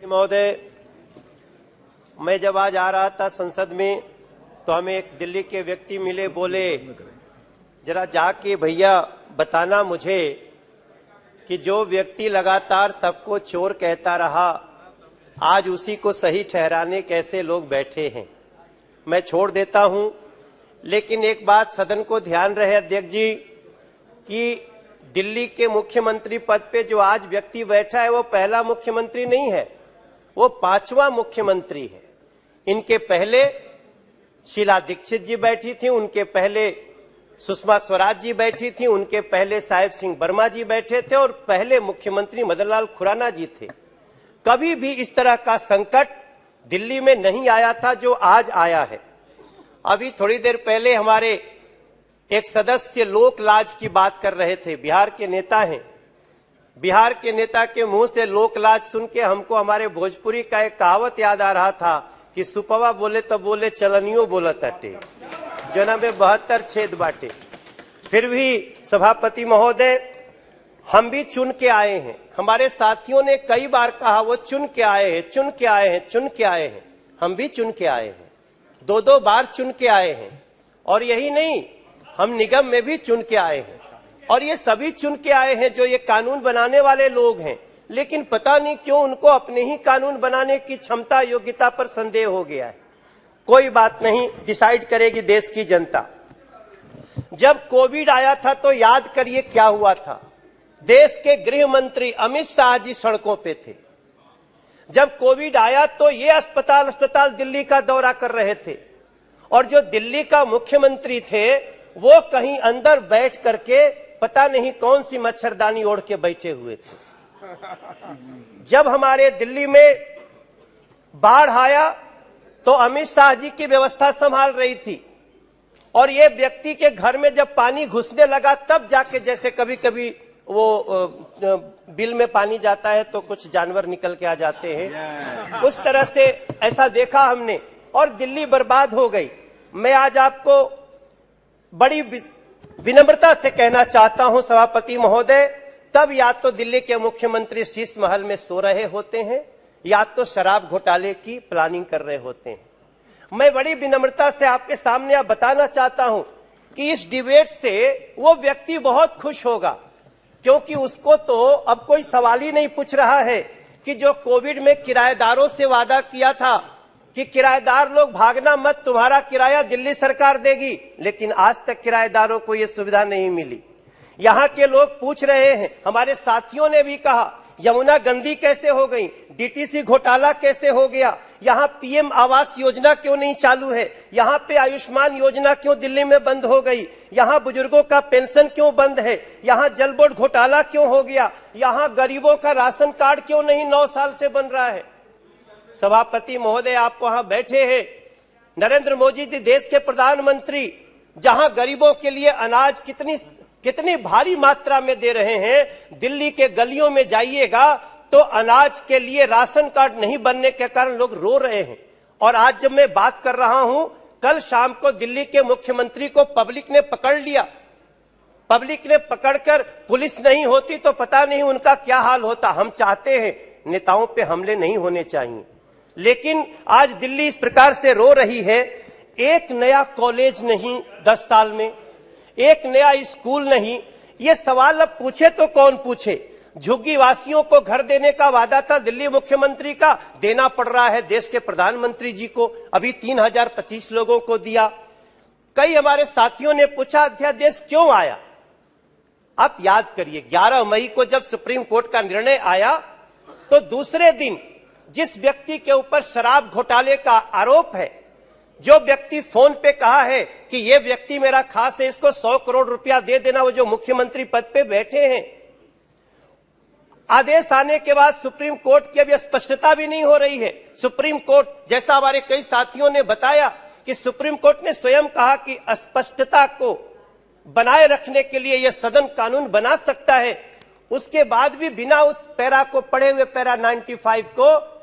महोदय, मैं जब आज आ रहा था संसद में तो हमें एक दिल्ली के व्यक्ति मिले, बोले जरा जाके भैया बताना मुझे कि जो व्यक्ति लगातार सबको चोर कहता रहा, आज उसी को सही ठहराने कैसे लोग बैठे हैं। मैं छोड़ देता हूं, लेकिन एक बात सदन को ध्यान रहे अध्यक्ष जी कि दिल्ली के मुख्यमंत्री पद पे जो आज व्यक्ति बैठा है वो पहला मुख्यमंत्री नहीं है, वो 5वां मुख्यमंत्री है। इनके पहले शीला दीक्षित जी बैठी थी, उनके पहले सुषमा स्वराज जी बैठी थी, उनके पहले साहिब सिंह वर्मा जी बैठे थे और पहले मुख्यमंत्री मदन लाल खुराना जी थे। कभी भी इस तरह का संकट दिल्ली में नहीं आया था जो आज आया है। अभी थोड़ी देर पहले हमारे एक सदस्य लोक लाज की बात कर रहे थे, बिहार के नेता हैं। बिहार के नेता के मुंह से लोक लाज सुन के हमको हमारे भोजपुरी का एक कहावत याद आ रहा था कि सुपवा बोले तो बोले चलनियो बोलत अटे, जना में 72 छेद बाटे। फिर भी सभापति महोदय, हम भी चुन के आए हैं। हमारे साथियों ने कई बार कहा वो चुन के आए हैं, चुन के आए हैं, चुन के आए हैं। हम भी चुन के आए हैं, 2-2 बार चुन के आए हैं। और यही नहीं, हम निगम में भी चुन के आए हैं और ये सभी चुन के आए हैं जो ये कानून बनाने वाले लोग हैं। लेकिन पता नहीं क्यों उनको अपने ही कानून बनाने की क्षमता, योग्यता पर संदेह हो गया है। कोई बात नहीं, डिसाइड करेगी देश की जनता। जब कोविड आया था तो याद करिए क्या हुआ था। देश के गृह मंत्री अमित शाह जी सड़कों पे थे। जब कोविड आया तो ये अस्पताल दिल्ली का दौरा कर रहे थे और जो दिल्ली का मुख्यमंत्री थे वो कहीं अंदर बैठ करके पता नहीं कौन सी मच्छरदानी ओढ़ के बैठे हुए थे। जब हमारे दिल्ली में बाढ़ आया तो अमित शाह जी की व्यवस्था संभाल रही थी और ये व्यक्ति के घर में जब पानी घुसने लगा तब जाके, जैसे कभी कभी वो बिल में पानी जाता है तो कुछ जानवर निकल के आ जाते हैं, उस तरह से ऐसा देखा हमने और दिल्ली बर्बाद हो गई। मैं आज आपको बड़ी विनम्रता से कहना चाहता हूं सभापति महोदय, तब या तो दिल्ली के मुख्यमंत्री शीश महल में सो रहे होते हैं या तो शराब घोटाले की प्लानिंग कर रहे होते हैं। मैं बड़ी विनम्रता से आपके सामने अब बताना चाहता हूं कि इस डिबेट से वो व्यक्ति बहुत खुश होगा, क्योंकि उसको तो अब कोई सवाल ही नहीं पूछ रहा है कि जो कोविड में किराएदारों से वादा किया था कि किराएदार लोग भागना मत, तुम्हारा किराया दिल्ली सरकार देगी, लेकिन आज तक किराएदारों को यह सुविधा नहीं मिली। यहाँ के लोग पूछ रहे हैं, हमारे साथियों ने भी कहा यमुना गंदी कैसे हो गई, डीटीसी घोटाला कैसे हो गया, यहाँ पीएम आवास योजना क्यों नहीं चालू है, यहाँ पे आयुष्मान योजना क्यों दिल्ली में बंद हो गई, यहाँ बुजुर्गों का पेंशन क्यों बंद है, यहाँ जल बोर्ड घोटाला क्यों हो गया, यहाँ गरीबों का राशन कार्ड क्यों नहीं 9 साल से बन रहा है। सभापति महोदय, आप वहां बैठे हैं, नरेंद्र मोदी जी देश के प्रधानमंत्री, जहां गरीबों के लिए अनाज कितनी भारी मात्रा में दे रहे हैं। दिल्ली के गलियों में जाइएगा तो अनाज के लिए राशन कार्ड नहीं बनने के कारण लोग रो रहे हैं। और आज जब मैं बात कर रहा हूं, कल शाम को दिल्ली के मुख्यमंत्री को पब्लिक ने पकड़ लिया। पब्लिक ने पकड़कर, पुलिस नहीं होती तो पता नहीं उनका क्या हाल होता। हम चाहते हैं नेताओं पे हमले नहीं होने चाहिए, लेकिन आज दिल्ली इस प्रकार से रो रही है। एक नया कॉलेज नहीं 10 साल में, एक नया स्कूल नहीं। ये सवाल अब पूछे तो कौन पूछे। झुग्गी वासियों को घर देने का वादा था दिल्ली मुख्यमंत्री का, देना पड़ रहा है देश के प्रधानमंत्री जी को। अभी 3025 लोगों को दिया। कई हमारे साथियों ने पूछा अध्यादेश क्यों आया। आप याद करिए, 11 मई को जब सुप्रीम कोर्ट का निर्णय आया तो दूसरे दिन जिस व्यक्ति के ऊपर शराब घोटाले का आरोप है, जो व्यक्ति फोन पे कहा है कि ये व्यक्ति मेरा खास है, इसको 100 करोड़ रुपया दे देना, वो जो मुख्यमंत्री पद पे बैठे हैं। आदेश आने के बाद सुप्रीम कोर्ट की अभी स्पष्टता भी नहीं हो रही है। सुप्रीम कोर्ट, जैसा हमारे कई साथियों ने बताया कि सुप्रीम कोर्ट ने स्वयं कहा कि स्पष्टता को बनाए रखने के लिए यह सदन कानून बना सकता है। उसके बाद भी बिना उस पैरा को पढ़े हुए, पैरा 95 को,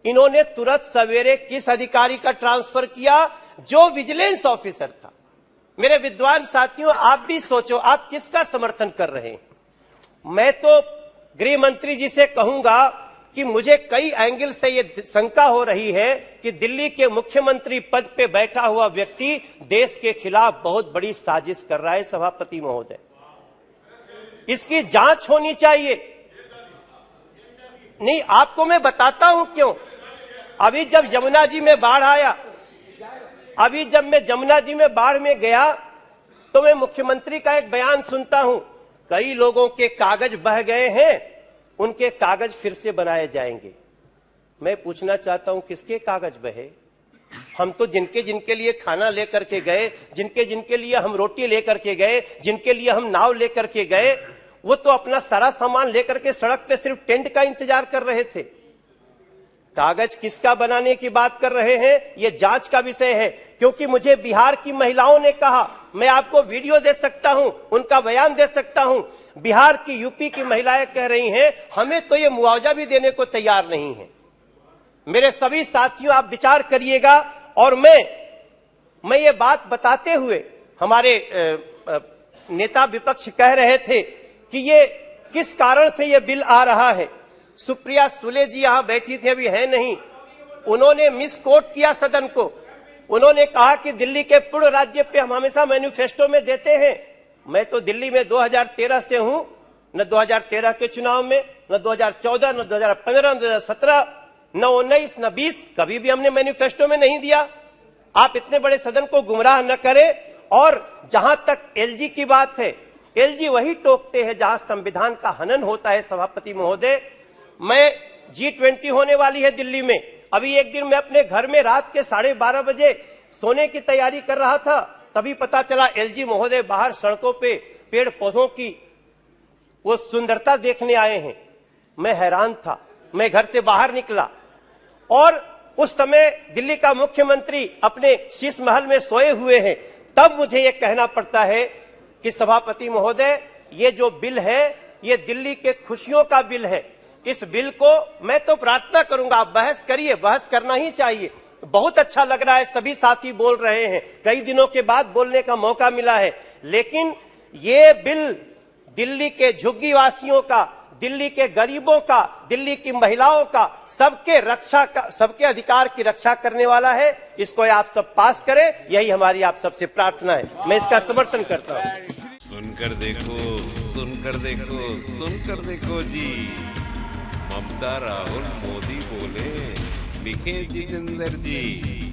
इन्होंने तुरंत सवेरे किस अधिकारी का ट्रांसफर किया, जो विजिलेंस ऑफिसर था। मेरे विद्वान साथियों, आप भी सोचो, आप किसका समर्थन कर रहे हैं। मैं तो गृह मंत्री जी से कहूंगा कि मुझे कई एंगल से ये शंका हो रही है कि दिल्ली के मुख्यमंत्री पद पे बैठा हुआ व्यक्ति देश के खिलाफ बहुत बड़ी साजिश कर रहा है। सभापति महोदय, इसकी जांच होनी चाहिए। नहीं, आपको मैं बताता हूं क्यों। अभी जब यमुना जी में बाढ़ आया, अभी जब मैं यमुना जी में बाढ़ में गया तो मैं मुख्यमंत्री का एक बयान सुनता हूं, कई लोगों के कागज बह गए हैं, उनके कागज फिर से बनाए जाएंगे। मैं पूछना चाहता हूं, किसके कागज बहे? हम तो जिनके जिनके लिए खाना लेकर के गए, जिनके जिनके लिए हम रोटी लेकर के गए, जिनके लिए हम नाव लेकर के गए, वो तो अपना सारा सामान लेकर के सड़क पे सिर्फ टेंट का इंतजार कर रहे थे। कागज किसका बनाने की बात कर रहे हैं, ये जांच का विषय है। क्योंकि मुझे बिहार की महिलाओं ने कहा, मैं आपको वीडियो दे सकता हूं, उनका बयान दे सकता हूं। बिहार की, यूपी की महिलाएं कह रही हैं, हमें तो ये मुआवजा भी देने को तैयार नहीं है। मेरे सभी साथियों, आप विचार करिएगा। और मैं ये बात बताते हुए, हमारे नेता विपक्ष कह रहे थे कि ये किस कारण से ये बिल आ रहा है। सुप्रिया सुले जी यहां बैठी थी, अभी है नहीं, उन्होंने मिस कोट किया सदन को। उन्होंने कहा कि दिल्ली के पूर्ण राज्य पे हम हमेशा मैनिफेस्टो में देते हैं। मैं तो दिल्ली में 2013 से हूं, न 2013 के चुनाव में, न 2014, न 2015, न 2017, न 19, न 20, कभी भी हमने मैनिफेस्टो में नहीं दिया। आप इतने बड़े सदन को गुमराह न करें। और जहां तक एलजी की बात है, एलजी वही टोकते हैं जहां संविधान का हनन होता है। सभापति महोदय, मैं G20 होने वाली है दिल्ली में। अभी एक दिन मैं अपने घर में रात के 12:30 बजे सोने की तैयारी कर रहा था, तभी पता चला एलजी महोदय बाहर सड़कों पे पेड़ पौधों की वो सुंदरता देखने आए हैं। मैं हैरान था। मैं घर से बाहर निकला और उस समय दिल्ली का मुख्यमंत्री अपने शीश महल में सोए हुए हैं। तब मुझे ये कहना पड़ता है कि सभापति महोदय, ये जो बिल है, ये दिल्ली के खुशियों का बिल है। इस बिल को मैं तो प्रार्थना करूंगा, आप बहस करिए, बहस करना ही चाहिए। बहुत अच्छा लग रहा है, सभी साथी बोल रहे हैं, कई दिनों के बाद बोलने का मौका मिला है। लेकिन ये बिल दिल्ली के झुग्गी वासियों का, दिल्ली के गरीबों का, दिल्ली की महिलाओं का, सबके अधिकार की रक्षा करने वाला है। इसको आप सब पास करें, यही हमारी आप सबसे प्रार्थना है। मैं इसका समर्थन करता हूं। सुनकर देखो, सुनकर देखो, सुनकर देखो जी। ममता, राहुल, मोदी बोले, लिखे जितेंद्र जी।